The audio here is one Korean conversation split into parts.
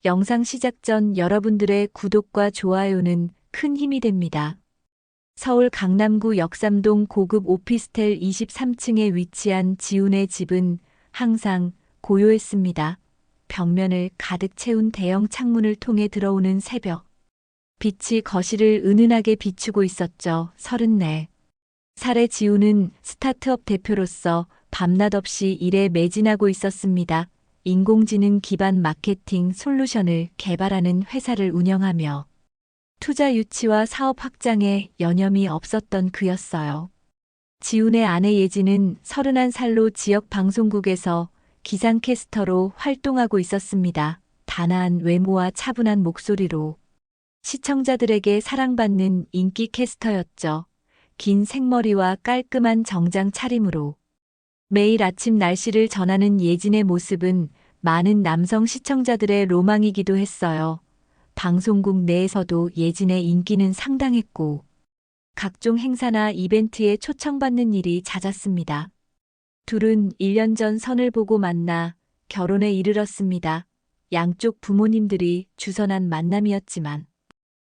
영상 시작 전 여러분들의 구독과 좋아요는 큰 힘이 됩니다. 서울 강남구 역삼동 고급 오피스텔 23층에 위치한 지훈의 집은 항상 고요했습니다. 벽면을 가득 채운 대형 창문을 통해 들어오는 새벽. 빛이 거실을 은은하게 비추고 있었죠. 34살의 지훈은 스타트업 대표로서 밤낮 없이 일에 매진하고 있었습니다. 인공지능 기반 마케팅 솔루션을 개발하는 회사를 운영하며 투자 유치와 사업 확장에 여념이 없었던 그였어요. 지훈의 아내 예진은 31살로 지역 방송국에서 기상캐스터로 활동하고 있었습니다. 단아한 외모와 차분한 목소리로 시청자들에게 사랑받는 인기 캐스터였죠. 긴 생머리와 깔끔한 정장 차림으로 매일 아침 날씨를 전하는 예진의 모습은 많은 남성 시청자들의 로망이기도 했어요. 방송국 내에서도 예진의 인기는 상당했고 각종 행사나 이벤트에 초청받는 일이 잦았습니다. 둘은 1년 전 선을 보고 만나 결혼에 이르렀습니다. 양쪽 부모님들이 주선한 만남이었지만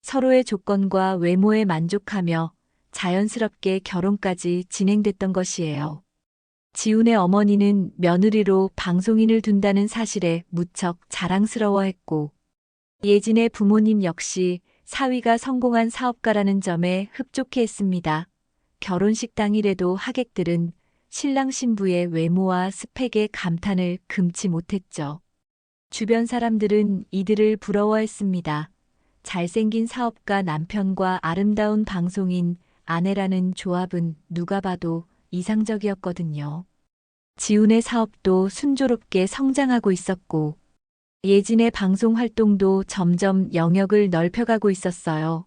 서로의 조건과 외모에 만족하며 자연스럽게 결혼까지 진행됐던 것이에요. 지훈의 어머니는 며느리로 방송인을 둔다는 사실에 무척 자랑스러워했고 예진의 부모님 역시 사위가 성공한 사업가라는 점에 흡족해했습니다. 결혼식 당일에도 하객들은 신랑 신부의 외모와 스펙에 감탄을 금치 못했죠. 주변 사람들은 이들을 부러워했습니다. 잘생긴 사업가 남편과 아름다운 방송인 아내라는 조합은 누가 봐도 이상적이었거든요. 지훈의 사업도 순조롭게 성장하고 있었고 예진의 방송 활동도 점점 영역을 넓혀가고 있었어요.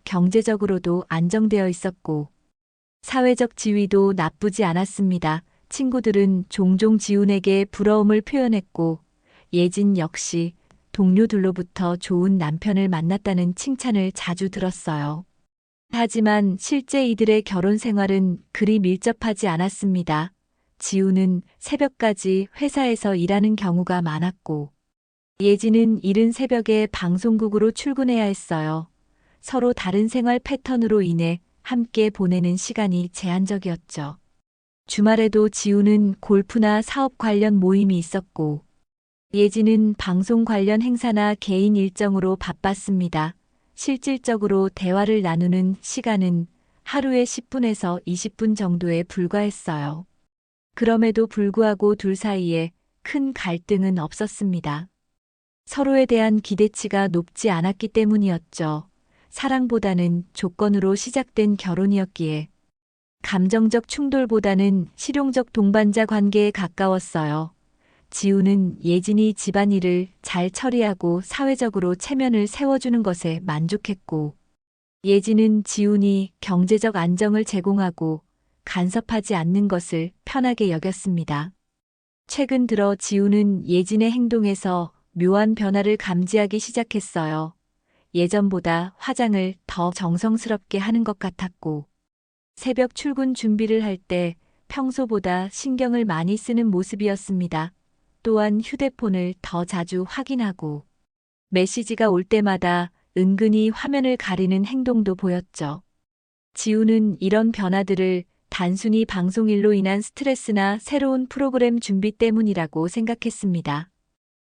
경제적으로도 안정되어 있었고 사회적 지위도 나쁘지 않았습니다. 친구들은 종종 지훈에게 부러움을 표현했고 예진 역시 동료들로부터 좋은 남편을 만났다는 칭찬을 자주 들었어요. 하지만 실제 이들의 결혼 생활은 그리 밀접하지 않았습니다. 지훈은 새벽까지 회사에서 일하는 경우가 많았고 예진은 이른 새벽에 방송국으로 출근해야 했어요. 서로 다른 생활 패턴으로 인해 함께 보내는 시간이 제한적이었죠. 주말에도 지훈은 골프나 사업 관련 모임이 있었고 예진은 방송 관련 행사나 개인 일정으로 바빴습니다. 실질적으로 대화를 나누는 시간은 하루에 10분에서 20분 정도에 불과했어요. 그럼에도 불구하고 둘 사이에 큰 갈등은 없었습니다. 서로에 대한 기대치가 높지 않았기 때문이었죠. 사랑보다는 조건으로 시작된 결혼이었기에 감정적 충돌보다는 실용적 동반자 관계에 가까웠어요. 지훈은 예진이 집안일을 잘 처리하고 사회적으로 체면을 세워주는 것에 만족했고 예진은 지훈이 경제적 안정을 제공하고 간섭하지 않는 것을 편하게 여겼습니다. 최근 들어 지훈은 예진의 행동에서 묘한 변화를 감지하기 시작했어요. 예전보다 화장을 더 정성스럽게 하는 것 같았고 새벽 출근 준비를 할 때 평소보다 신경을 많이 쓰는 모습이었습니다. 또한 휴대폰을 더 자주 확인하고 메시지가 올 때마다 은근히 화면을 가리는 행동도 보였죠. 지훈은 이런 변화들을 단순히 방송일로 인한 스트레스나 새로운 프로그램 준비 때문이라고 생각했습니다.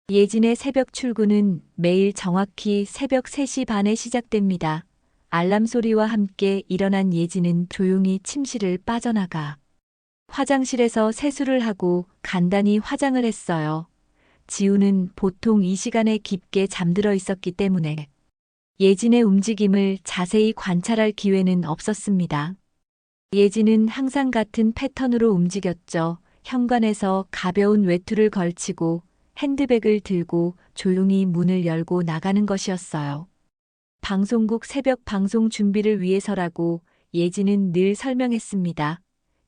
예진의 새벽 출근은 매일 정확히 새벽 3시 반에 시작됩니다. 알람 소리와 함께 일어난 예진은 조용히 침실을 빠져나가 화장실에서 세수를 하고 간단히 화장을 했어요. 지훈은 보통 이 시간에 깊게 잠들어 있었기 때문에 예진의 움직임을 자세히 관찰할 기회는 없었습니다. 예진은 항상 같은 패턴으로 움직였죠. 현관에서 가벼운 외투를 걸치고 핸드백을 들고 조용히 문을 열고 나가는 것이었어요. 방송국 새벽 방송 준비를 위해서라고 예진은 늘 설명했습니다.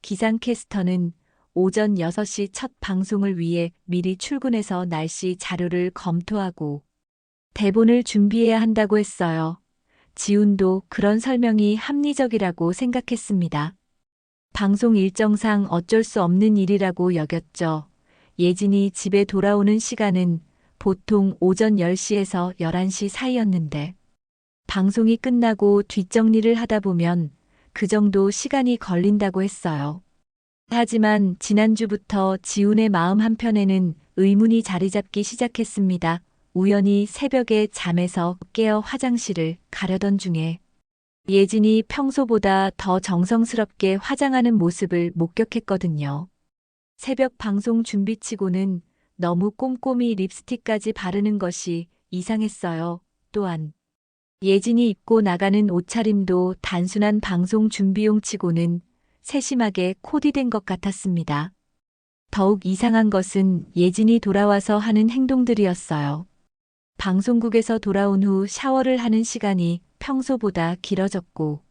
기상캐스터는 오전 6시 첫 방송을 위해 미리 출근해서 날씨 자료를 검토하고 대본을 준비해야 한다고 했어요. 지훈도 그런 설명이 합리적이라고 생각했습니다. 방송 일정상 어쩔 수 없는 일이라고 여겼죠. 예진이 집에 돌아오는 시간은 보통 오전 10시에서 11시 사이였는데 방송이 끝나고 뒷정리를 하다 보면 그 정도 시간이 걸린다고 했어요. 하지만 지난주부터 지훈의 마음 한편에는 의문이 자리 잡기 시작했습니다. 우연히 새벽에 잠에서 깨어 화장실을 가려던 중에 예진이 평소보다 더 정성스럽게 화장하는 모습을 목격했거든요. 새벽 방송 준비치고는 너무 꼼꼼히 립스틱까지 바르는 것이 이상했어요. 또한 예진이 입고 나가는 옷차림도 단순한 방송 준비용 치고는 세심하게 코디된 것 같았습니다. 더욱 이상한 것은 예진이 돌아와서 하는 행동들이었어요. 방송국에서 돌아온 후 샤워를 하는 시간이 평소보다 길어졌고,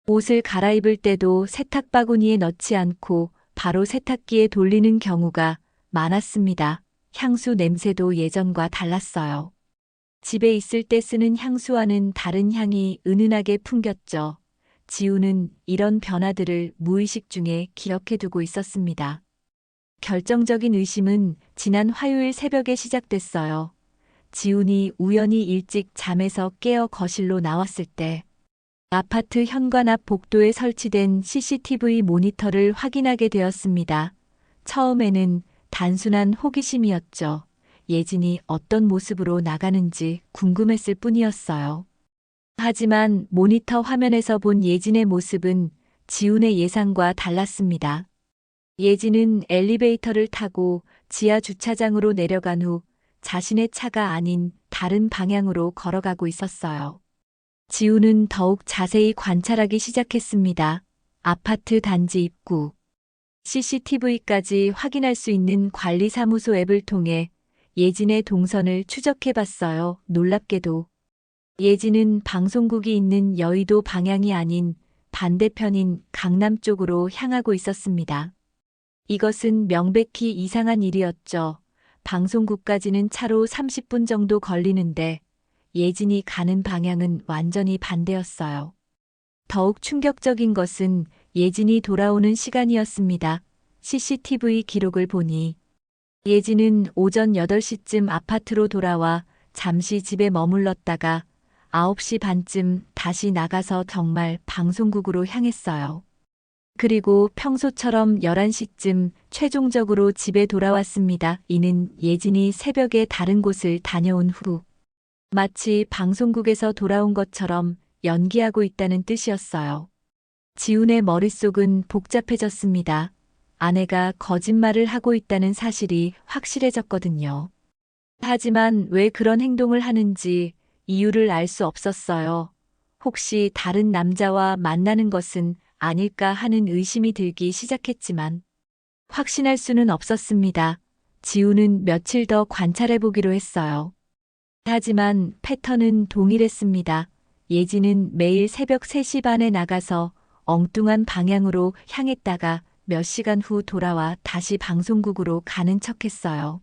옷을 갈아입을 때도 세탁 바구니에 넣지 않고 바로 세탁기에 돌리는 경우가 많았습니다. 향수 냄새도 예전과 달랐어요. 집에 있을 때 쓰는 향수와는 다른 향이 은은하게 풍겼죠. 지우는 이런 변화들을 무의식 중에 기억해두고 있었습니다. 결정적인 의심은 지난 화요일 새벽에 시작됐어요. 지훈이 우연히 일찍 잠에서 깨어 거실로 나왔을 때 아파트 현관 앞 복도에 설치된 CCTV 모니터를 확인하게 되었습니다. 처음에는 단순한 호기심이었죠. 예진이 어떤 모습으로 나가는지 궁금했을 뿐이었어요. 하지만 모니터 화면에서 본 예진의 모습은 지훈의 예상과 달랐습니다. 예진은 엘리베이터를 타고 지하 주차장으로 내려간 후 자신의 차가 아닌 다른 방향으로 걸어가고 있었어요. 지훈은 더욱 자세히 관찰하기 시작했습니다. 아파트 단지 입구, CCTV까지 확인할 수 있는 관리사무소 앱을 통해 예진의 동선을 추적해봤어요. 놀랍게도 예진은 방송국이 있는 여의도 방향이 아닌 반대편인 강남 쪽으로 향하고 있었습니다. 이것은 명백히 이상한 일이었죠. 방송국까지는 차로 30분 정도 걸리는데 예진이 가는 방향은 완전히 반대였어요. 더욱 충격적인 것은 예진이 돌아오는 시간이었습니다. CCTV 기록을 보니 예진은 오전 8시쯤 아파트로 돌아와 잠시 집에 머물렀다가 9시 반쯤 다시 나가서 정말 방송국으로 향했어요. 그리고 평소처럼 11시쯤 최종적으로 집에 돌아왔습니다. 이는 예진이 새벽에 다른 곳을 다녀온 후 마치 방송국에서 돌아온 것처럼 연기하고 있다는 뜻이었어요. 지훈의 머릿속은 복잡해졌습니다. 아내가 거짓말을 하고 있다는 사실이 확실해졌거든요. 하지만 왜 그런 행동을 하는지 이유를 알 수 없었어요. 혹시 다른 남자와 만나는 것은 아닐까 하는 의심이 들기 시작했지만 확신할 수는 없었습니다. 지훈은 며칠 더 관찰해보기로 했어요. 하지만 패턴은 동일했습니다. 예진은 매일 새벽 3시 반에 나가서 엉뚱한 방향으로 향했다가 몇 시간 후 돌아와 다시 방송국으로 가는 척했어요.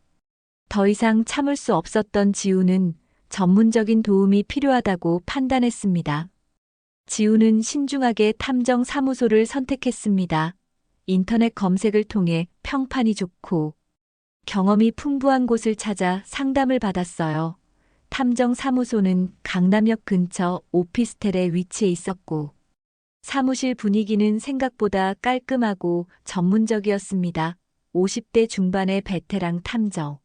더 이상 참을 수 없었던 지훈은 전문적인 도움이 필요하다고 판단했습니다. 지훈은 신중하게 탐정 사무소를 선택했습니다. 인터넷 검색을 통해 평판이 좋고 경험이 풍부한 곳을 찾아 상담을 받았어요. 탐정 사무소는 강남역 근처 오피스텔에 위치해 있었고 사무실 분위기는 생각보다 깔끔하고 전문적이었습니다. 50대 중반의 베테랑 탐정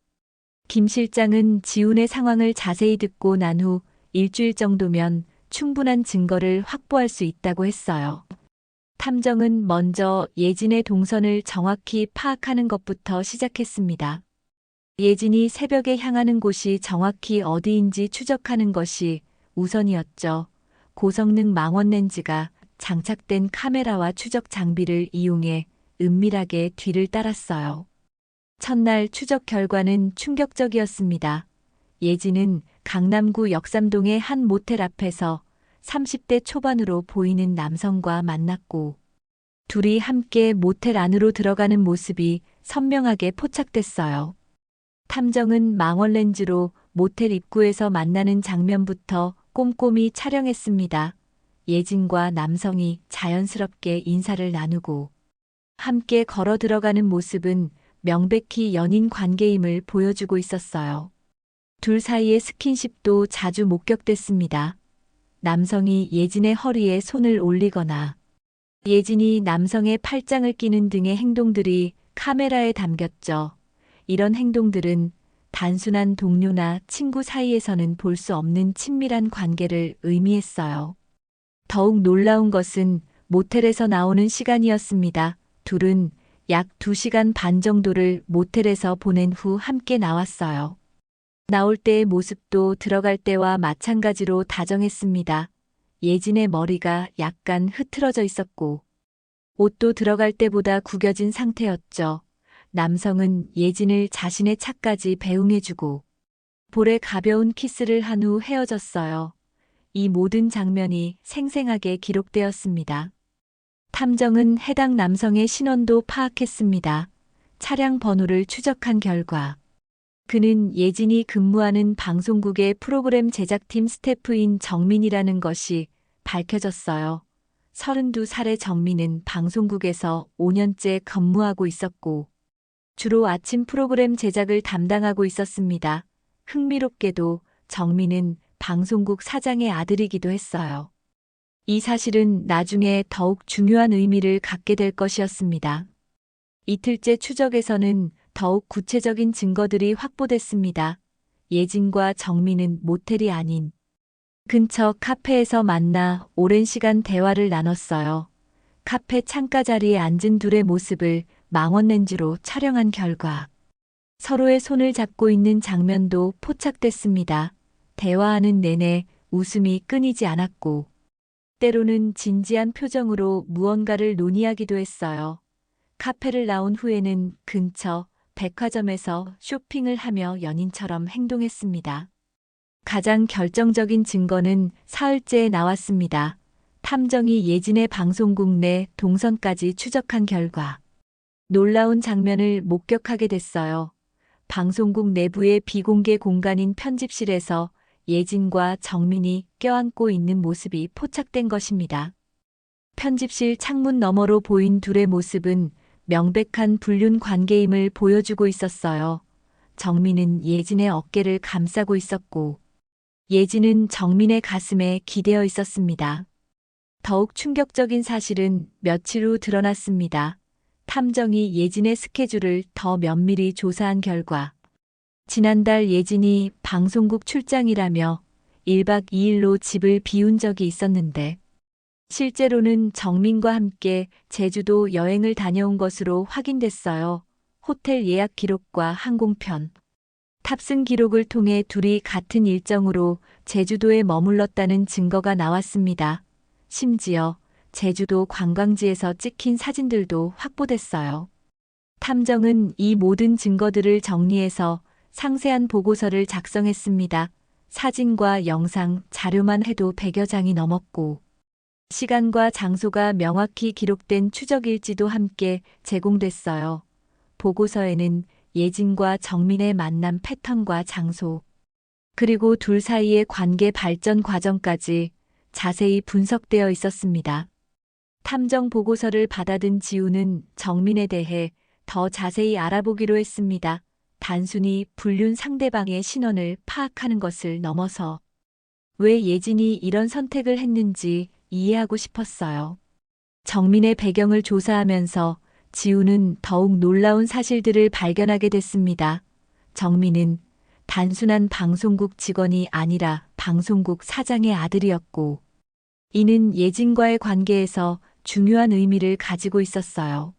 김 실장은 지훈의 상황을 자세히 듣고 난 후 일주일 정도면 충분한 증거를 확보할 수 있다고 했어요. 탐정은 먼저 예진의 동선을 정확히 파악하는 것부터 시작했습니다. 예진이 새벽에 향하는 곳이 정확히 어디인지 추적하는 것이 우선이었죠. 고성능 망원 렌즈가 장착된 카메라와 추적 장비를 이용해 은밀하게 뒤를 따랐어요. 첫날 추적 결과는 충격적이었습니다. 예진은 강남구 역삼동의 한 모텔 앞에서 30대 초반으로 보이는 남성과 만났고 둘이 함께 모텔 안으로 들어가는 모습이 선명하게 포착됐어요. 탐정은 망원 렌즈로 모텔 입구에서 만나는 장면부터 꼼꼼히 촬영했습니다. 예진과 남성이 자연스럽게 인사를 나누고 함께 걸어 들어가는 모습은 명백히 연인 관계임을 보여주고 있었어요. 둘 사이의 스킨십도 자주 목격됐습니다. 남성이 예진의 허리에 손을 올리거나 예진이 남성의 팔짱을 끼는 등의 행동들이 카메라에 담겼죠. 이런 행동들은 단순한 동료나 친구 사이에서는 볼 수 없는 친밀한 관계를 의미했어요. 더욱 놀라운 것은 모텔에서 나오는 시간이었습니다. 둘은 약 2시간 반 정도를 모텔에서 보낸 후 함께 나왔어요. 나올 때의 모습도 들어갈 때와 마찬가지로 다정했습니다. 예진의 머리가 약간 흐트러져 있었고 옷도 들어갈 때보다 구겨진 상태였죠. 남성은 예진을 자신의 차까지 배웅해주고 볼에 가벼운 키스를 한 후 헤어졌어요. 이 모든 장면이 생생하게 기록되었습니다. 탐정은 해당 남성의 신원도 파악했습니다. 차량 번호를 추적한 결과 그는 예진이 근무하는 방송국의 프로그램 제작팀 스태프인 정민이라는 것이 밝혀졌어요. 32살의 정민은 방송국에서 5년째 근무하고 있었고 주로 아침 프로그램 제작을 담당하고 있었습니다. 흥미롭게도 정민은 방송국 사장의 아들이기도 했어요. 이 사실은 나중에 더욱 중요한 의미를 갖게 될 것이었습니다. 이틀째 추적에서는 더욱 구체적인 증거들이 확보됐습니다. 예진과 정민은 모텔이 아닌 근처 카페에서 만나 오랜 시간 대화를 나눴어요. 카페 창가 자리에 앉은 둘의 모습을 망원 렌즈로 촬영한 결과 서로의 손을 잡고 있는 장면도 포착됐습니다. 대화하는 내내 웃음이 끊이지 않았고 때로는 진지한 표정으로 무언가를 논의하기도 했어요. 카페를 나온 후에는 근처 백화점에서 쇼핑을 하며 연인처럼 행동했습니다. 가장 결정적인 증거는 사흘째에 나왔습니다. 탐정이 예진의 방송국 내 동선까지 추적한 결과 놀라운 장면을 목격하게 됐어요. 방송국 내부의 비공개 공간인 편집실에서 예진과 정민이 껴안고 있는 모습이 포착된 것입니다. 편집실 창문 너머로 보인 둘의 모습은 명백한 불륜 관계임을 보여주고 있었어요. 정민은 예진의 어깨를 감싸고 있었고 예진은 정민의 가슴에 기대어 있었습니다. 더욱 충격적인 사실은 며칠 후 드러났습니다. 탐정이 예진의 스케줄을 더 면밀히 조사한 결과 지난달 예진이 방송국 출장이라며 1박 2일로 집을 비운 적이 있었는데 실제로는 정민과 함께 제주도 여행을 다녀온 것으로 확인됐어요. 호텔 예약 기록과 항공편, 탑승 기록을 통해 둘이 같은 일정으로 제주도에 머물렀다는 증거가 나왔습니다. 심지어 제주도 관광지에서 찍힌 사진들도 확보됐어요. 탐정은 이 모든 증거들을 정리해서 상세한 보고서를 작성했습니다. 사진과 영상, 자료만 해도 100여 장이 넘었고 시간과 장소가 명확히 기록된 추적일지도 함께 제공됐어요. 보고서에는 예진과 정민의 만남 패턴과 장소, 그리고 둘 사이의 관계 발전 과정까지 자세히 분석되어 있었습니다. 탐정 보고서를 받아든 지우는 정민에 대해 더 자세히 알아보기로 했습니다. 단순히 불륜 상대방의 신원을 파악하는 것을 넘어서 왜 예진이 이런 선택을 했는지 이해하고 싶었어요. 정민의 배경을 조사하면서 지우는 더욱 놀라운 사실들을 발견하게 됐습니다. 정민은 단순한 방송국 직원이 아니라 방송국 사장의 아들이었고, 이는 예진과의 관계에서 중요한 의미를 가지고 있었어요.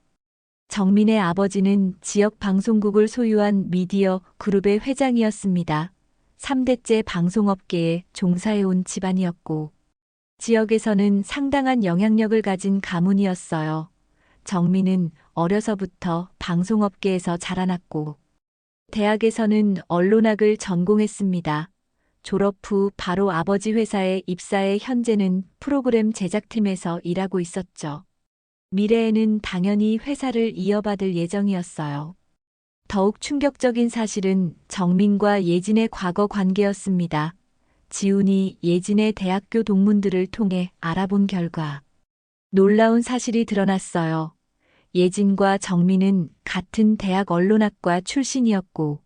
정민의 아버지는 지역 방송국을 소유한 미디어 그룹의 회장이었습니다. 3대째 방송업계에 종사해온 집안이었고, 지역에서는 상당한 영향력을 가진 가문이었어요. 정민은 어려서부터 방송업계에서 자라났고 대학에서는 언론학을 전공했습니다. 졸업 후 바로 아버지 회사에 입사해 현재는 프로그램 제작팀에서 일하고 있었죠. 미래에는 당연히 회사를 이어받을 예정이었어요. 더욱 충격적인 사실은 정민과 예진의 과거 관계였습니다. 지훈이 예진의 대학교 동문들을 통해 알아본 결과 놀라운 사실이 드러났어요. 예진과 정민은 같은 대학 언론학과 출신이었고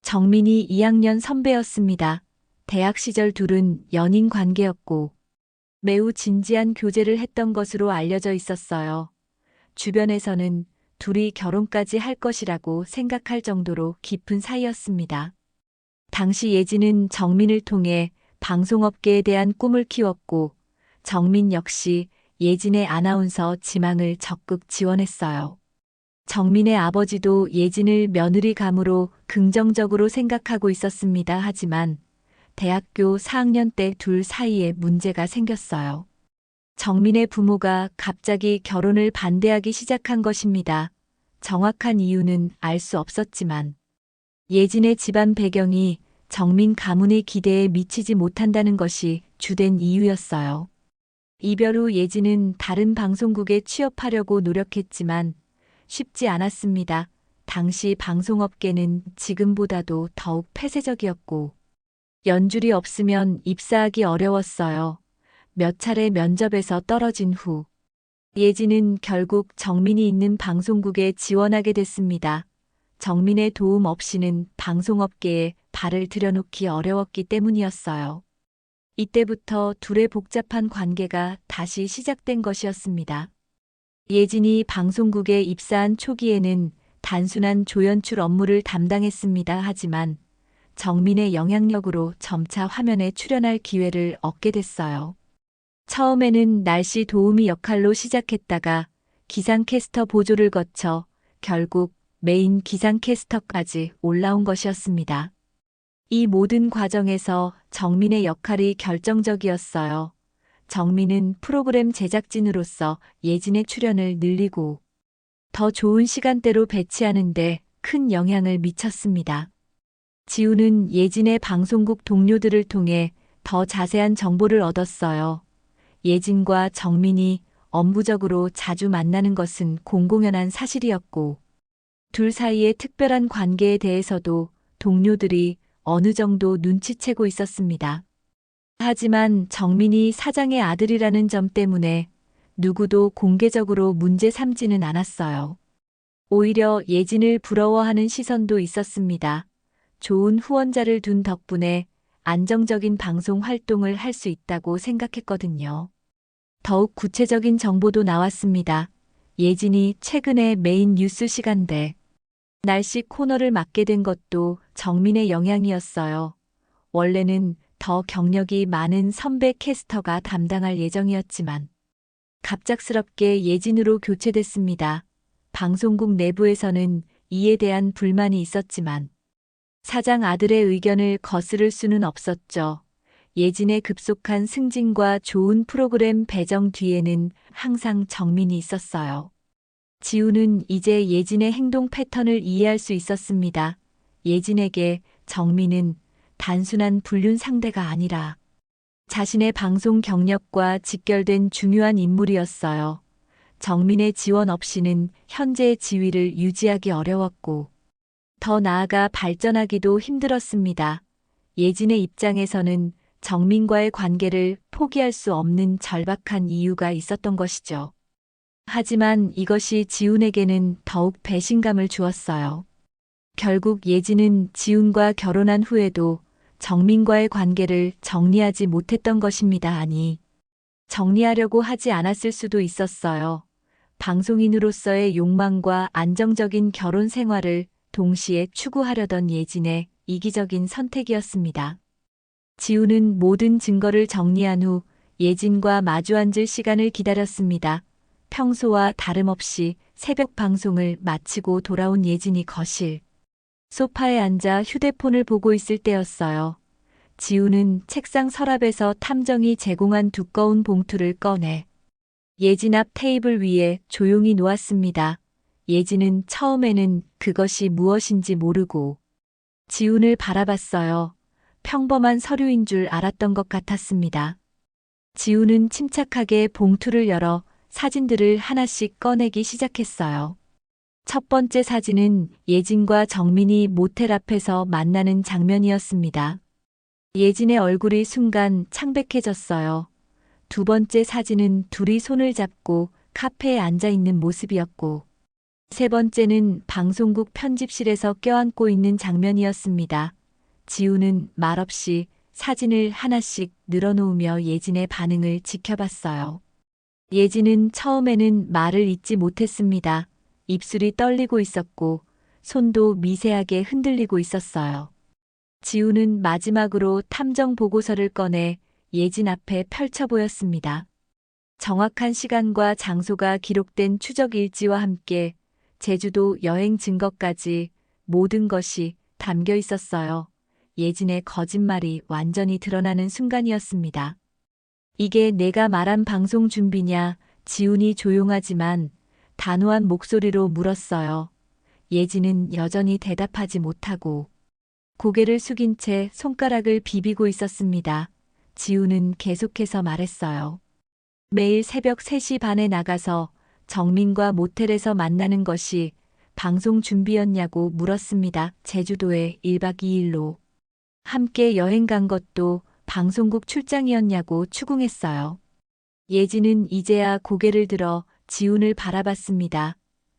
정민이 2학년 선배였습니다. 대학 시절 둘은 연인 관계였고 매우 진지한 교제를 했던 것으로 알려져 있었어요. 주변에서는 둘이 결혼까지 할 것이라고 생각할 정도로 깊은 사이였습니다. 당시 예진은 정민을 통해 방송업계에 대한 꿈을 키웠고 정민 역시 예진의 아나운서 지망을 적극 지원했어요. 정민의 아버지도 예진을 며느리감으로 긍정적으로 생각하고 있었습니다. 하지만 대학교 4학년 때 둘 사이에 문제가 생겼어요. 정민의 부모가 갑자기 결혼을 반대하기 시작한 것입니다. 정확한 이유는 알 수 없었지만 예진의 집안 배경이 정민 가문의 기대에 미치지 못한다는 것이 주된 이유였어요. 이별 후 예진은 다른 방송국에 취업하려고 노력했지만 쉽지 않았습니다. 당시 방송업계는 지금보다도 더욱 폐쇄적이었고 연줄이 없으면 입사하기 어려웠어요. 몇 차례 면접에서 떨어진 후 예진은 결국 정민이 있는 방송국에 지원하게 됐습니다. 정민의 도움 없이는 방송업계에 발을 들여놓기 어려웠기 때문이었어요. 이때부터 둘의 복잡한 관계가 다시 시작된 것이었습니다. 예진이 방송국에 입사한 초기에는 단순한 조연출 업무를 담당했습니다. 하지만 정민의 영향력으로 점차 화면에 출연할 기회를 얻게 됐어요. 처음에는 날씨 도우미 역할로 시작했다가 기상캐스터 보조를 거쳐 결국 메인 기상캐스터까지 올라온 것이었습니다. 이 모든 과정에서 정민의 역할이 결정적이었어요. 정민은 프로그램 제작진으로서 예진의 출연을 늘리고 더 좋은 시간대로 배치하는 데 큰 영향을 미쳤습니다. 지우는 예진의 방송국 동료들을 통해 더 자세한 정보를 얻었어요. 예진과 정민이 업무적으로 자주 만나는 것은 공공연한 사실이었고 둘 사이의 특별한 관계에 대해서도 동료들이 어느 정도 눈치채고 있었습니다. 하지만 정민이 사장의 아들이라는 점 때문에 누구도 공개적으로 문제 삼지는 않았어요. 오히려 예진을 부러워하는 시선도 있었습니다. 좋은 후원자를 둔 덕분에 안정적인 방송 활동을 할 수 있다고 생각했거든요. 더욱 구체적인 정보도 나왔습니다. 예진이 최근에 메인 뉴스 시간대 날씨 코너를 맡게 된 것도 정민의 영향이었어요. 원래는 더 경력이 많은 선배 캐스터가 담당할 예정이었지만 갑작스럽게 예진으로 교체됐습니다. 방송국 내부에서는 이에 대한 불만이 있었지만 사장 아들의 의견을 거스를 수는 없었죠. 예진의 급속한 승진과 좋은 프로그램 배정 뒤에는 항상 정민이 있었어요. 지우는 이제 예진의 행동 패턴을 이해할 수 있었습니다. 예진에게 정민은 단순한 불륜 상대가 아니라 자신의 방송 경력과 직결된 중요한 인물이었어요. 정민의 지원 없이는 현재의 지위를 유지하기 어려웠고 더 나아가 발전하기도 힘들었습니다. 예진의 입장에서는 정민과의 관계를 포기할 수 없는 절박한 이유가 있었던 것이죠. 하지만 이것이 지훈에게는 더욱 배신감을 주었어요. 결국 예진은 지훈과 결혼한 후에도 정민과의 관계를 정리하지 못했던 것입니다. 아니, 정리하려고 하지 않았을 수도 있었어요. 방송인으로서의 욕망과 안정적인 결혼 생활을 동시에 추구하려던 예진의 이기적인 선택이었습니다. 지훈은 모든 증거를 정리한 후 예진과 마주 앉을 시간을 기다렸습니다. 평소와 다름없이 새벽 방송을 마치고 돌아온 예진이 거실 소파에 앉아 휴대폰을 보고 있을 때였어요. 지우는 책상 서랍에서 탐정이 제공한 두꺼운 봉투를 꺼내 예진 앞 테이블 위에 조용히 놓았습니다. 예진은 처음에는 그것이 무엇인지 모르고 지훈을 바라봤어요. 평범한 서류인 줄 알았던 것 같았습니다. 지훈은 침착하게 봉투를 열어 사진들을 하나씩 꺼내기 시작했어요. 첫 번째 사진은 예진과 정민이 모텔 앞에서 만나는 장면이었습니다. 예진의 얼굴이 순간 창백해졌어요. 두 번째 사진은 둘이 손을 잡고 카페에 앉아 있는 모습이었고, 세 번째는 방송국 편집실에서 껴안고 있는 장면이었습니다. 지우는 말없이 사진을 하나씩 늘어놓으며 예진의 반응을 지켜봤어요. 예진은 처음에는 말을 잇지 못했습니다. 입술이 떨리고 있었고 손도 미세하게 흔들리고 있었어요. 지우는 마지막으로 탐정 보고서를 꺼내 예진 앞에 펼쳐 보였습니다. 정확한 시간과 장소가 기록된 추적 일지와 함께 제주도 여행 증거까지 모든 것이 담겨 있었어요. 예진의 거짓말이 완전히 드러나는 순간이었습니다. 이게 내가 말한 방송 준비냐? 지훈이 조용하지만 단호한 목소리로 물었어요. 예진은 여전히 대답하지 못하고 고개를 숙인 채 손가락을 비비고 있었습니다. 지훈은 계속해서 말했어요. 매일 새벽 3시 반에 나가서 정민과 모텔에서 만나는 것이 방송 준비였냐고 물었습니다. 제주도에 1박 2일로 함께 여행 간 것도 방송국 출장이었냐고 추궁했어요. 예진은 이제야 고개를 들어 지훈을 바라봤습니다.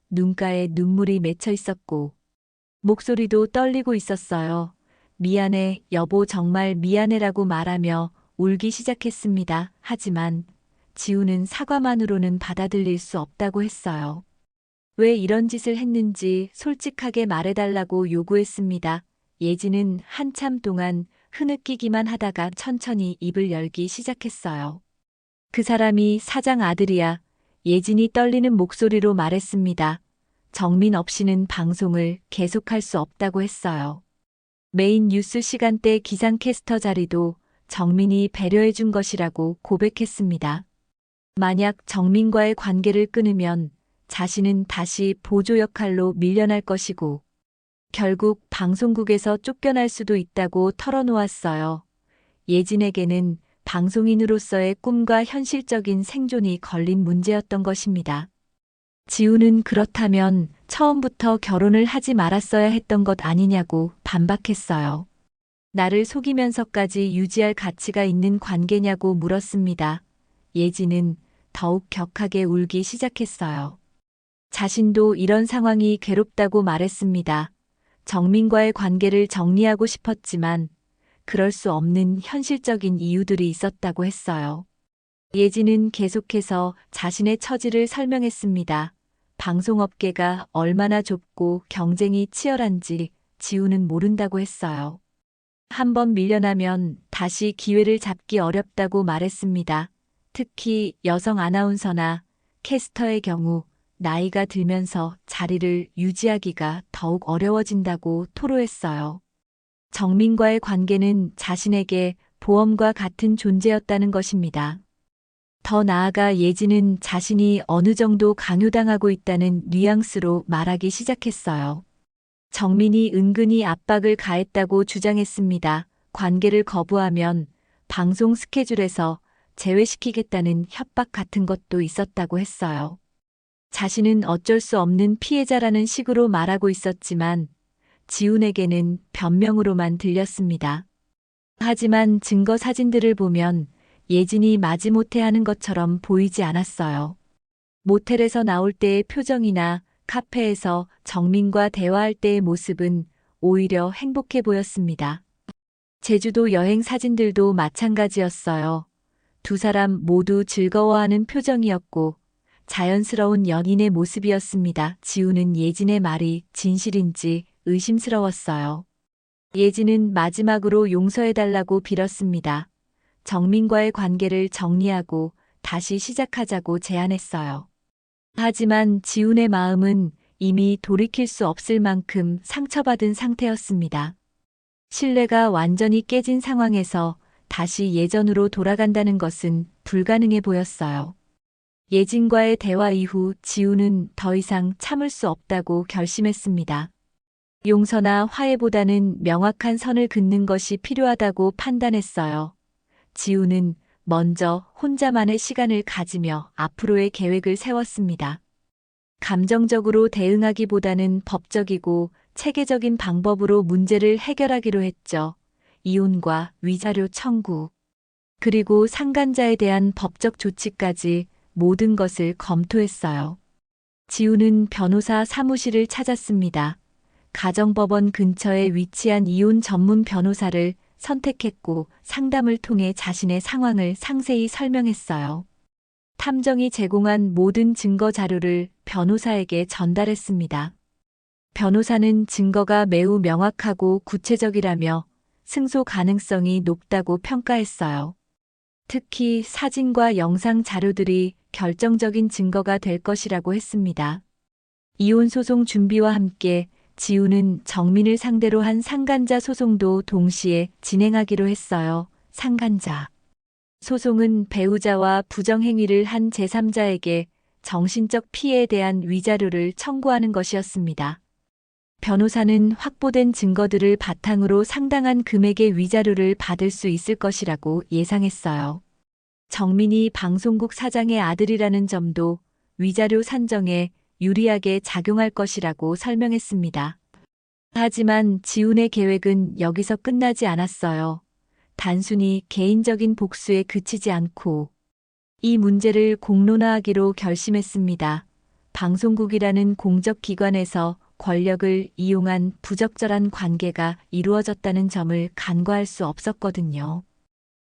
눈가에 눈물이 맺혀 있었고 목소리도 떨리고 있었어요. 미안해, 여보, 정말 미안해라고 말하며 울기 시작했습니다. 하지만 지우는 사과만으로는 받아들일 수 없다고 했어요. 왜 이런 짓을 했는지 솔직하게 말해달라고 요구했습니다. 예진은 한참 동안 흐느끼기만 하다가 천천히 입을 열기 시작했어요. 그 사람이 사장 아들이야. 예진이 떨리는 목소리로 말했습니다. 정민 없이는 방송을 계속할 수 없다고 했어요. 메인 뉴스 시간대 기상캐스터 자리도 정민이 배려해 준 것이라고 고백했습니다. 만약 정민과의 관계를 끊으면 자신은 다시 보조 역할로 밀려날 것이고 결국 방송국에서 쫓겨날 수도 있다고 털어놓았어요. 예진에게는 방송인으로서의 꿈과 현실적인 생존이 걸린 문제였던 것입니다. 지우는 그렇다면 처음부터 결혼을 하지 말았어야 했던 것 아니냐고 반박했어요. 나를 속이면서까지 유지할 가치가 있는 관계냐고 물었습니다. 예진은 더욱 격하게 울기 시작했어요. 자신도 이런 상황이 괴롭다고 말했습니다. 정민과의 관계를 정리하고 싶었지만 그럴 수 없는 현실적인 이유들이 있었다고 했어요. 예진은 계속해서 자신의 처지를 설명했습니다. 방송업계가 얼마나 좁고 경쟁이 치열한지 지우는 모른다고 했어요. 한번 밀려나면 다시 기회를 잡기 어렵다고 말했습니다. 특히 여성 아나운서나 캐스터의 경우 나이가 들면서 자리를 유지하기가 더욱 어려워진다고 토로했어요. 정민과의 관계는 자신에게 보험과 같은 존재였다는 것입니다. 더 나아가 예진은 자신이 어느 정도 강요당하고 있다는 뉘앙스로 말하기 시작했어요. 정민이 은근히 압박을 가했다고 주장했습니다. 관계를 거부하면 방송 스케줄에서 제외시키겠다는 협박 같은 것도 있었다고 했어요. 자신은 어쩔 수 없는 피해자라는 식으로 말하고 있었지만 지훈에게는 변명으로만 들렸습니다. 하지만 증거 사진들을 보면 예진이 마지못해 하는 것처럼 보이지 않았어요. 모텔에서 나올 때의 표정이나 카페에서 정민과 대화할 때의 모습은 오히려 행복해 보였습니다. 제주도 여행 사진들도 마찬가지였어요. 두 사람 모두 즐거워하는 표정이었고 자연스러운 연인의 모습이었습니다. 지우는 예진의 말이 진실인지 의심스러웠어요. 예진은 마지막으로 용서해달라고 빌었습니다. 정민과의 관계를 정리하고 다시 시작하자고 제안했어요. 하지만 지훈의 마음은 이미 돌이킬 수 없을 만큼 상처받은 상태였습니다. 신뢰가 완전히 깨진 상황에서 다시 예전으로 돌아간다는 것은 불가능해 보였어요. 예진과의 대화 이후 지훈은 더 이상 참을 수 없다고 결심했습니다. 용서나 화해보다는 명확한 선을 긋는 것이 필요하다고 판단했어요. 지훈은 먼저 혼자만의 시간을 가지며 앞으로의 계획을 세웠습니다. 감정적으로 대응하기보다는 법적이고 체계적인 방법으로 문제를 해결하기로 했죠. 이혼과 위자료 청구, 그리고 상간자에 대한 법적 조치까지 모든 것을 검토했어요. 지우는 변호사 사무실을 찾았습니다. 가정법원 근처에 위치한 이혼 전문 변호사를 선택했고 상담을 통해 자신의 상황을 상세히 설명했어요. 탐정이 제공한 모든 증거 자료를 변호사에게 전달했습니다. 변호사는 증거가 매우 명확하고 구체적이라며 승소 가능성이 높다고 평가했어요. 특히 사진과 영상 자료들이 결정적인 증거가 될 것이라고 했습니다. 이혼 소송 준비와 함께 지우는 정민을 상대로 한 상간자 소송도 동시에 진행하기로 했어요. 상간자 소송은 배우자와 부정행위를 한 제3자에게 정신적 피해에 대한 위자료를 청구하는 것이었습니다. 변호사는 확보된 증거들을 바탕으로 상당한 금액의 위자료를 받을 수 있을 것이라고 예상했어요. 정민이 방송국 사장의 아들이라는 점도 위자료 산정에 유리하게 작용할 것이라고 설명했습니다. 하지만 지훈의 계획은 여기서 끝나지 않았어요. 단순히 개인적인 복수에 그치지 않고 이 문제를 공론화하기로 결심했습니다. 방송국이라는 공적 기관에서 권력을 이용한 부적절한 관계가 이루어졌다는 점을 간과할 수 없었거든요.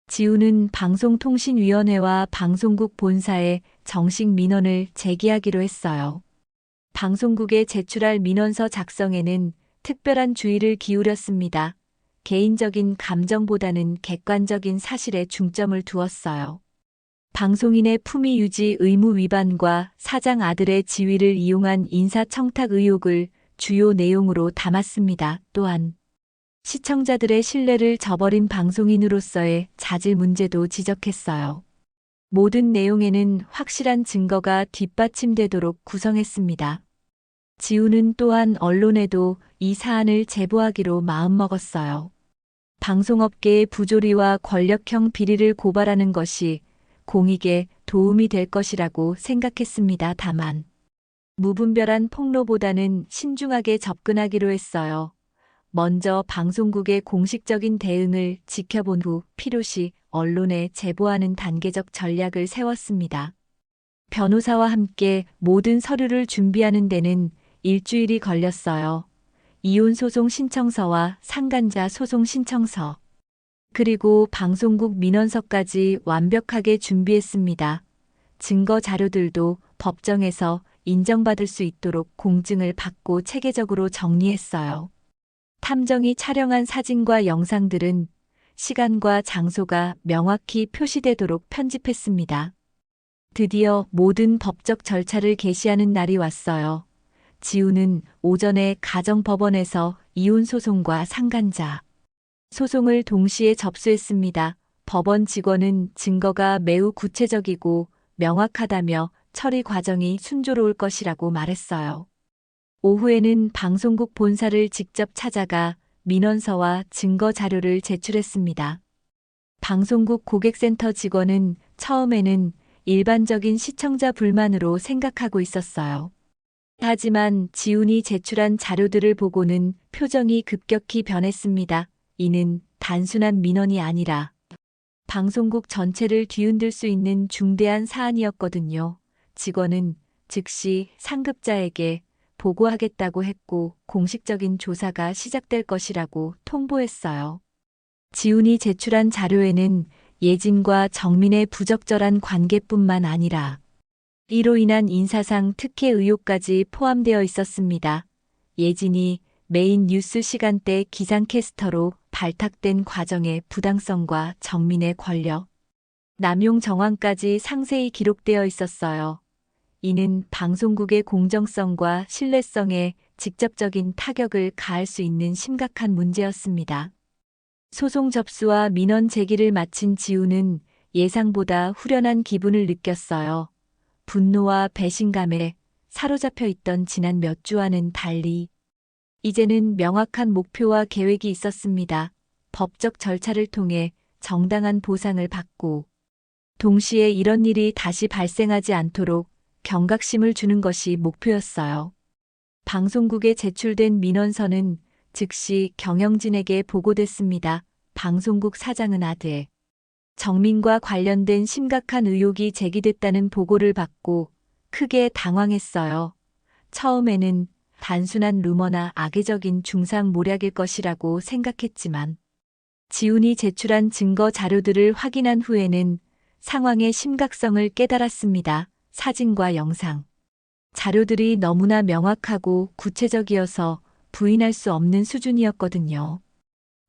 지우는 방송통신위원회와 방송국 본사에 정식 민원을 제기하기로 했어요. 방송국에 제출할 민원서 작성에는 특별한 주의를 기울였습니다. 개인적인 감정보다는 객관적인 사실에 중점을 두었어요. 방송인의 품위 유지 의무 위반과 사장 아들의 지위를 이용한 인사청탁 의혹을 주요 내용으로 담았습니다. 또한 시청자들의 신뢰를 저버린 방송인으로서의 자질 문제도 지적했어요. 모든 내용에는 확실한 증거가 뒷받침되도록 구성했습니다. 지우는 또한 언론에도 이 사안을 제보하기로 마음먹었어요. 방송업계의 부조리와 권력형 비리를 고발하는 것이 공익에 도움이 될 것이라고 생각했습니다. 다만 무분별한 폭로보다는 신중하게 접근하기로 했어요. 먼저 방송국의 공식적인 대응을 지켜본 후 필요시 언론에 제보하는 단계적 전략을 세웠습니다. 변호사와 함께 모든 서류를 준비하는 데는 일주일이 걸렸어요. 이혼 소송 신청서와 상간자 소송 신청서, 그리고 방송국 민원서까지 완벽하게 준비했습니다. 증거 자료들도 법정에서 인정받을 수 있도록 공증을 받고 체계적으로 정리했어요. 탐정이 촬영한 사진과 영상들은 시간과 장소가 명확히 표시되도록 편집했습니다. 드디어 모든 법적 절차를 개시하는 날이 왔어요. 지우는 오전에 가정법원에서 이혼 소송과 상간자 소송을 동시에 접수했습니다. 법원 직원은 증거가 매우 구체적이고 명확하다며 처리 과정이 순조로울 것이라고 말했어요. 오후에는 방송국 본사를 직접 찾아가 민원서와 증거 자료를 제출했습니다. 방송국 고객센터 직원은 처음에는 일반적인 시청자 불만으로 생각하고 있었어요. 하지만 지훈이 제출한 자료들을 보고는 표정이 급격히 변했습니다. 이는 단순한 민원이 아니라 방송국 전체를 뒤흔들 수 있는 중대한 사안이었거든요. 직원은 즉시 상급자에게 보고하겠다고 했고 공식적인 조사가 시작될 것이라고 통보했어요. 지훈이 제출한 자료에는 예진과 정민의 부적절한 관계뿐만 아니라 이로 인한 인사상 특혜 의혹까지 포함되어 있었습니다. 예진이 메인 뉴스 시간대 기상캐스터로 발탁된 과정의 부당성과 정민의 권력, 남용 정황까지 상세히 기록되어 있었어요. 이는 방송국의 공정성과 신뢰성에 직접적인 타격을 가할 수 있는 심각한 문제였습니다. 소송 접수와 민원 제기를 마친 지우는 예상보다 후련한 기분을 느꼈어요. 분노와 배신감에 사로잡혀 있던 지난 몇 주와는 달리 이제는 명확한 목표와 계획이 있었습니다. 법적 절차를 통해 정당한 보상을 받고 동시에 이런 일이 다시 발생하지 않도록 경각심을 주는 것이 목표였어요. 방송국에 제출된 민원서는 즉시 경영진에게 보고됐습니다. 방송국 사장은 아들 정민과 관련된 심각한 의혹이 제기됐다는 보고를 받고 크게 당황했어요. 처음에는 단순한 루머나 악의적인 중상모략일 것이라고 생각했지만 지훈이 제출한 증거 자료들을 확인한 후에는 상황의 심각성을 깨달았습니다. 사진과 영상. 자료들이 너무나 명확하고 구체적이어서 부인할 수 없는 수준이었거든요.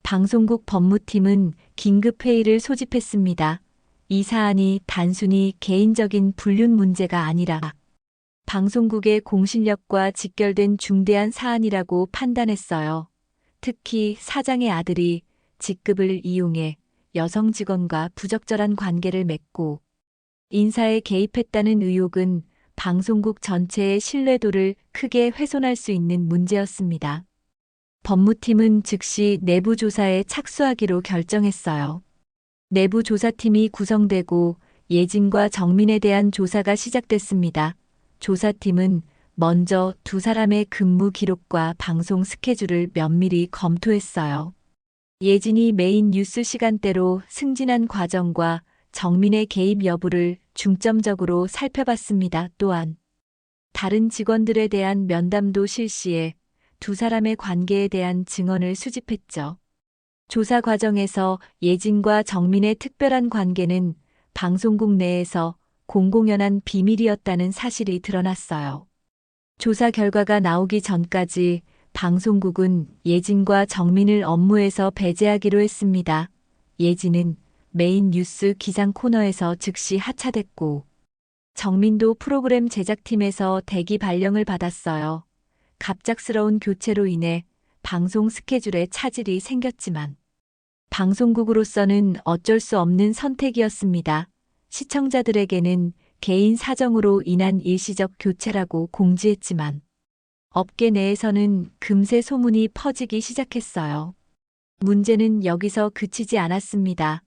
방송국 법무팀은 긴급회의를 소집했습니다. 이 사안이 단순히 개인적인 불륜 문제가 아니라 방송국의 공신력과 직결된 중대한 사안이라고 판단했어요. 특히 사장의 아들이 직급을 이용해 여성 직원과 부적절한 관계를 맺고 인사에 개입했다는 의혹은 방송국 전체의 신뢰도를 크게 훼손할 수 있는 문제였습니다. 법무팀은 즉시 내부 조사에 착수하기로 결정했어요. 내부 조사팀이 구성되고 예진과 정민에 대한 조사가 시작됐습니다. 조사팀은 먼저 두 사람의 근무 기록과 방송 스케줄을 면밀히 검토했어요. 예진이 메인 뉴스 시간대로 승진한 과정과 정민의 개입 여부를 중점적으로 살펴봤습니다. 또한 다른 직원들에 대한 면담도 실시해 두 사람의 관계에 대한 증언을 수집했죠. 조사 과정에서 예진과 정민의 특별한 관계는 방송국 내에서 공공연한 비밀이었다는 사실이 드러났어요. 조사 결과가 나오기 전까지 방송국은 예진과 정민을 업무에서 배제하기로 했습니다. 예진은 메인 뉴스 기상 코너에서 즉시 하차됐고 정민도 프로그램 제작팀에서 대기 발령을 받았어요. 갑작스러운 교체로 인해 방송 스케줄에 차질이 생겼지만 방송국으로서는 어쩔 수 없는 선택이었습니다. 시청자들에게는 개인 사정으로 인한 일시적 교체라고 공지했지만 업계 내에서는 금세 소문이 퍼지기 시작했어요. 문제는 여기서 그치지 않았습니다.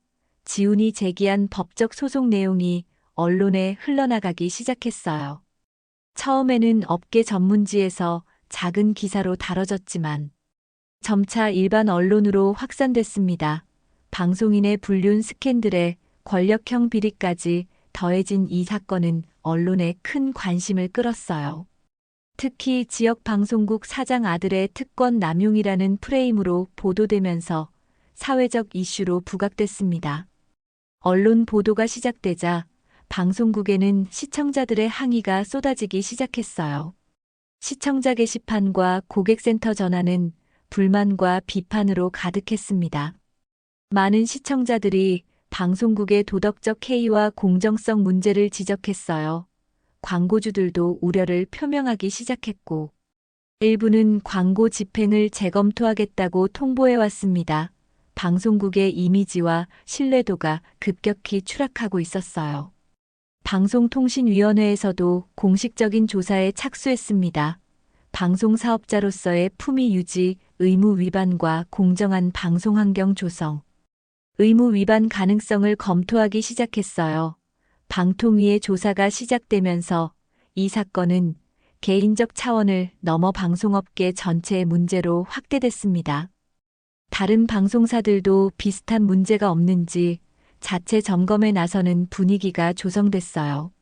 지훈이 제기한 법적 소송 내용이 언론에 흘러나가기 시작했어요. 처음에는 업계 전문지에서 작은 기사로 다뤄졌지만 점차 일반 언론으로 확산됐습니다. 방송인의 불륜 스캔들에 권력형 비리까지 더해진 이 사건은 언론에 큰 관심을 끌었어요. 특히 지역 방송국 사장 아들의 특권 남용이라는 프레임으로 보도되면서 사회적 이슈로 부각됐습니다. 언론 보도가 시작되자 방송국에는 시청자들의 항의가 쏟아지기 시작했어요. 시청자 게시판과 고객센터 전화는 불만과 비판으로 가득했습니다. 많은 시청자들이 방송국의 도덕적 해이와 공정성 문제를 지적했어요. 광고주들도 우려를 표명하기 시작했고 일부는 광고 집행을 재검토하겠다고 통보해왔습니다. 방송국의 이미지와 신뢰도가 급격히 추락하고 있었어요. 방송통신위원회에서도 공식적인 조사에 착수했습니다. 방송사업자로서의 품위 유지, 의무 위반과 공정한 방송환경 조성, 의무 위반 가능성을 검토하기 시작했어요. 방통위의 조사가 시작되면서 이 사건은 개인적 차원을 넘어 방송업계 전체의 문제로 확대됐습니다. 다른 방송사들도 비슷한 문제가 없는지 자체 점검에 나서는 분위기가 조성됐어요.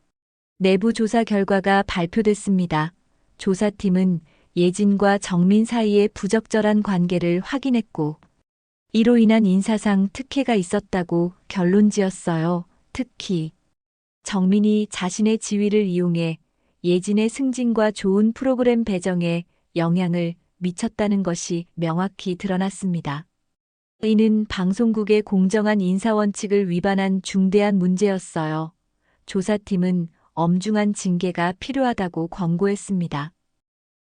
내부 조사 결과가 발표됐습니다. 조사팀은 예진과 정민 사이의 부적절한 관계를 확인했고 이로 인한 인사상 특혜가 있었다고 결론지었어요. 특히 정민이 자신의 지위를 이용해 예진의 승진과 좋은 프로그램 배정에 영향을 미쳤다는 것이 명확히 드러났습니다. 이는 방송국의 공정한 인사 원칙을 위반한 중대한 문제였어요. 조사팀은 엄중한 징계가 필요하다고 권고했습니다.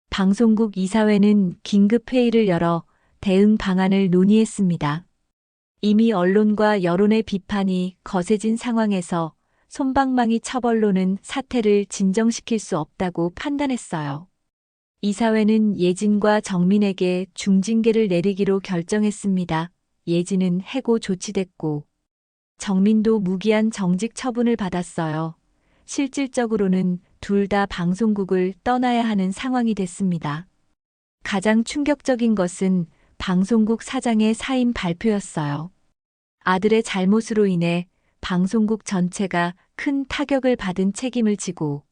방송국 이사회는 긴급 회의를 열어 대응 방안을 논의했습니다. 이미 언론과 여론의 비판이 거세진 상황에서 솜방망이 처벌로는 사태를 진정시킬 수 없다고 판단했어요. 이사회는 예진과 정민에게 중징계를 내리기로 결정했습니다. 예진은 해고 조치됐고 정민도 무기한 정직 처분을 받았어요. 실질적으로는 둘 다 방송국을 떠나야 하는 상황이 됐습니다. 가장 충격적인 것은 방송국 사장의 사임 발표였어요. 아들의 잘못으로 인해 방송국 전체가 큰 타격을 받은 책임을 지고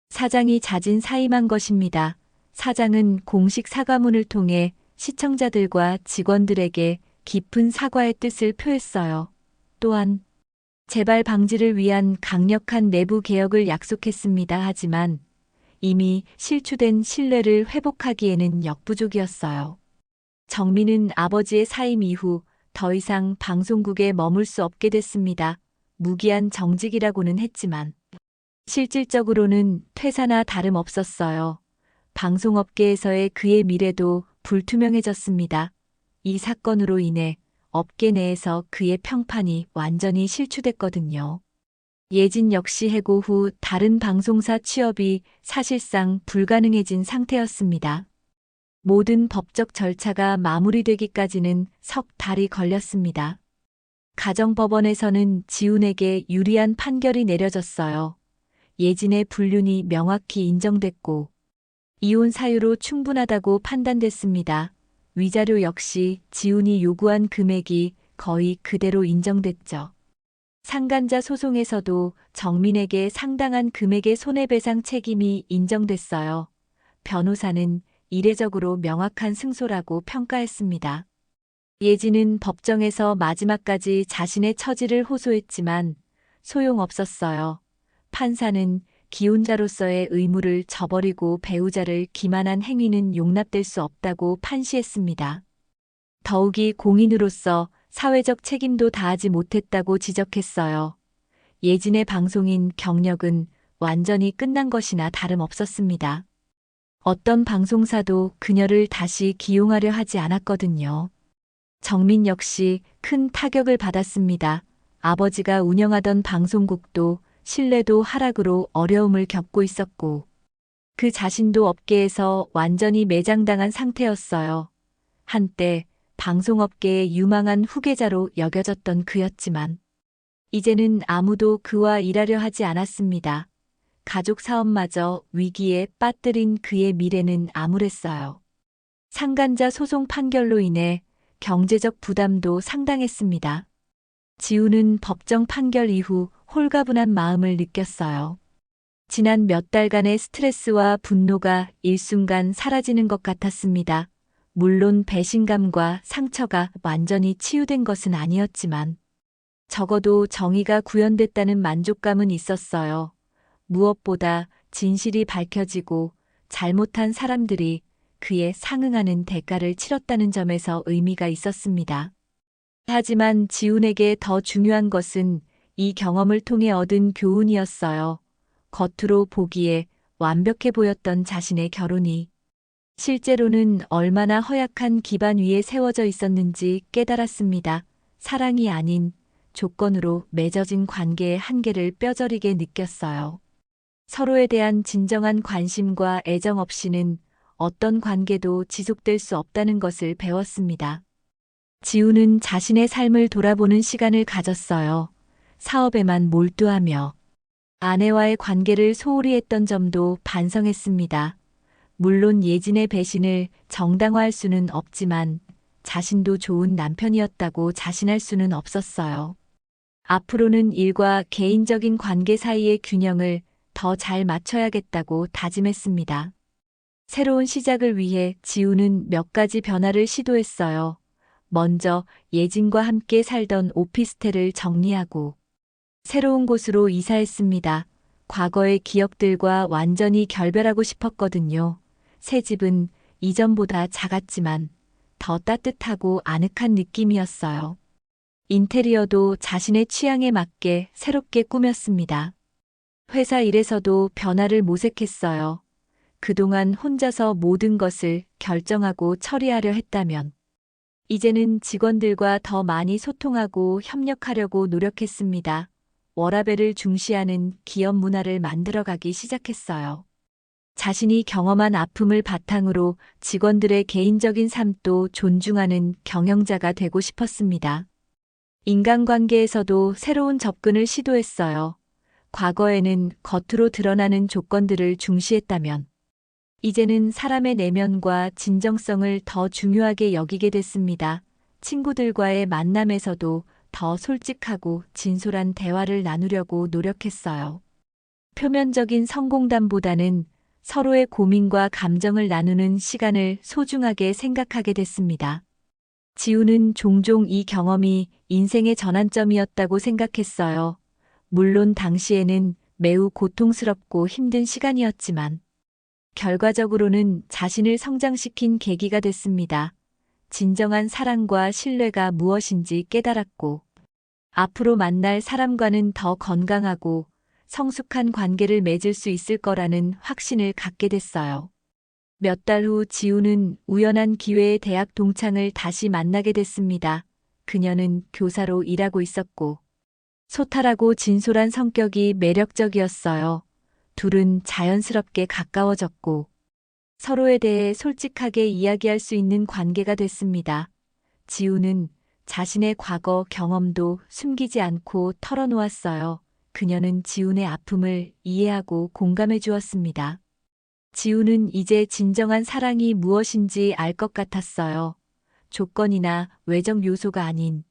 사장이 자진 사임한 것입니다. 사장은 공식 사과문을 통해 시청자들과 직원들에게 깊은 사과의 뜻을 표했어요. 또한 재발 방지를 위한 강력한 내부 개혁을 약속했습니다. 하지만 이미 실추된 신뢰를 회복하기에는 역부족이었어요. 정민은 아버지의 사임 이후 더 이상 방송국에 머물 수 없게 됐습니다. 무기한 정직이라고는 했지만 실질적으로는 퇴사나 다름없었어요. 방송업계에서의 그의 미래도 불투명해졌습니다. 이 사건으로 인해 업계 내에서 그의 평판이 완전히 실추됐거든요. 예진 역시 해고 후 다른 방송사 취업이 사실상 불가능해진 상태였습니다. 모든 법적 절차가 마무리되기까지는 석 달이 걸렸습니다. 가정법원에서는 지훈에게 유리한 판결이 내려졌어요. 예진의 불륜이 명확히 인정됐고 이혼 사유로 충분하다고 판단됐습니다. 위자료 역시 지훈이 요구한 금액이 거의 그대로 인정됐죠. 상간자 소송에서도 정민에게 상당한 금액의 손해배상 책임이 인정됐어요. 변호사는 이례적으로 명확한 승소라고 평가했습니다. 예진은 법정에서 마지막까지 자신의 처지를 호소했지만 소용없었어요. 판사는 기혼자로서의 의무를 저버리고 배우자를 기만한 행위는 용납될 수 없다고 판시했습니다. 더욱이 공인으로서 사회적 책임도 다하지 못했다고 지적했어요. 예진의 방송인 경력은 완전히 끝난 것이나 다름없었습니다. 어떤 방송사도 그녀를 다시 기용하려 하지 않았거든요. 정민 역시 큰 타격을 받았습니다. 아버지가 운영하던 방송국도 신뢰도 하락으로 어려움을 겪고 있었고 그 자신도 업계에서 완전히 매장당한 상태였어요. 한때 방송업계의 유망한 후계자로 여겨졌던 그였지만 이제는 아무도 그와 일하려 하지 않았습니다. 가족 사업마저 위기에 빠뜨린 그의 미래는 암울했어요. 상간자 소송 판결로 인해 경제적 부담도 상당했습니다. 지훈은 법정 판결 이후 홀가분한 마음을 느꼈어요. 지난 몇 달간의 스트레스와 분노가 일순간 사라지는 것 같았습니다. 물론 배신감과 상처가 완전히 치유된 것은 아니었지만 적어도 정의가 구현됐다는 만족감은 있었어요. 무엇보다 진실이 밝혀지고 잘못한 사람들이 그에 상응하는 대가를 치렀다는 점에서 의미가 있었습니다. 하지만 지훈에게 더 중요한 것은 이 경험을 통해 얻은 교훈이었어요. 겉으로 보기에 완벽해 보였던 자신의 결혼이 실제로는 얼마나 허약한 기반 위에 세워져 있었는지 깨달았습니다. 사랑이 아닌 조건으로 맺어진 관계의 한계를 뼈저리게 느꼈어요. 서로에 대한 진정한 관심과 애정 없이는 어떤 관계도 지속될 수 없다는 것을 배웠습니다. 지훈은 자신의 삶을 돌아보는 시간을 가졌어요. 사업에만 몰두하며 아내와의 관계를 소홀히 했던 점도 반성했습니다. 물론 예진의 배신을 정당화할 수는 없지만 자신도 좋은 남편이었다고 자신할 수는 없었어요. 앞으로는 일과 개인적인 관계 사이의 균형을 더 잘 맞춰야겠다고 다짐했습니다. 새로운 시작을 위해 지훈은 몇 가지 변화를 시도했어요. 먼저 예진과 함께 살던 오피스텔을 정리하고 새로운 곳으로 이사했습니다. 과거의 기억들과 완전히 결별하고 싶었거든요. 새 집은 이전보다 작았지만 더 따뜻하고 아늑한 느낌이었어요. 인테리어도 자신의 취향에 맞게 새롭게 꾸몄습니다. 회사 일에서도 변화를 모색했어요. 그동안 혼자서 모든 것을 결정하고 처리하려 했다면 이제는 직원들과 더 많이 소통하고 협력하려고 노력했습니다. 워라밸을 중시하는 기업 문화를 만들어가기 시작했어요. 자신이 경험한 아픔을 바탕으로 직원들의 개인적인 삶도 존중하는 경영자가 되고 싶었습니다. 인간관계에서도 새로운 접근을 시도했어요. 과거에는 겉으로 드러나는 조건들을 중시했다면 이제는 사람의 내면과 진정성을 더 중요하게 여기게 됐습니다. 친구들과의 만남에서도 더 솔직하고 진솔한 대화를 나누려고 노력했어요. 표면적인 성공담보다는 서로의 고민과 감정을 나누는 시간을 소중하게 생각하게 됐습니다. 지우는 종종 이 경험이 인생의 전환점이었다고 생각했어요. 물론 당시에는 매우 고통스럽고 힘든 시간이었지만, 결과적으로는 자신을 성장시킨 계기가 됐습니다. 진정한 사랑과 신뢰가 무엇인지 깨달았고, 앞으로 만날 사람과는 더 건강하고 성숙한 관계를 맺을 수 있을 거라는 확신을 갖게 됐어요. 몇 달 후 지우는 우연한 기회에 대학 동창을 다시 만나게 됐습니다. 그녀는 교사로 일하고 있었고, 소탈하고 진솔한 성격이 매력적이었어요. 둘은 자연스럽게 가까워졌고, 서로에 대해 솔직하게 이야기할 수 있는 관계가 됐습니다. 지우는 자신의 과거 경험도 숨기지 않고 털어놓았어요. 그녀는 지훈의 아픔을 이해하고 공감해 주었습니다. 지훈은 이제 진정한 사랑이 무엇인지 알 것 같았어요. 조건이나 외적 요소가 아닌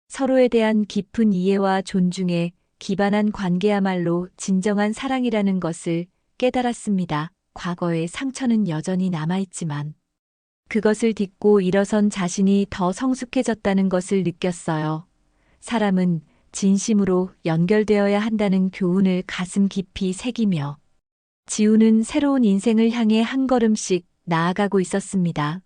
서로에 대한 깊은 이해와 존중에 기반한 관계야말로 진정한 사랑이라는 것을 깨달았습니다. 과거의 상처는 여전히 남아있지만 그것을 딛고 일어선 자신이 더 성숙해졌다는 것을 느꼈어요. 사람은 진심으로 연결되어야 한다는 교훈을 가슴 깊이 새기며 지우는 새로운 인생을 향해 한 걸음씩 나아가고 있었습니다.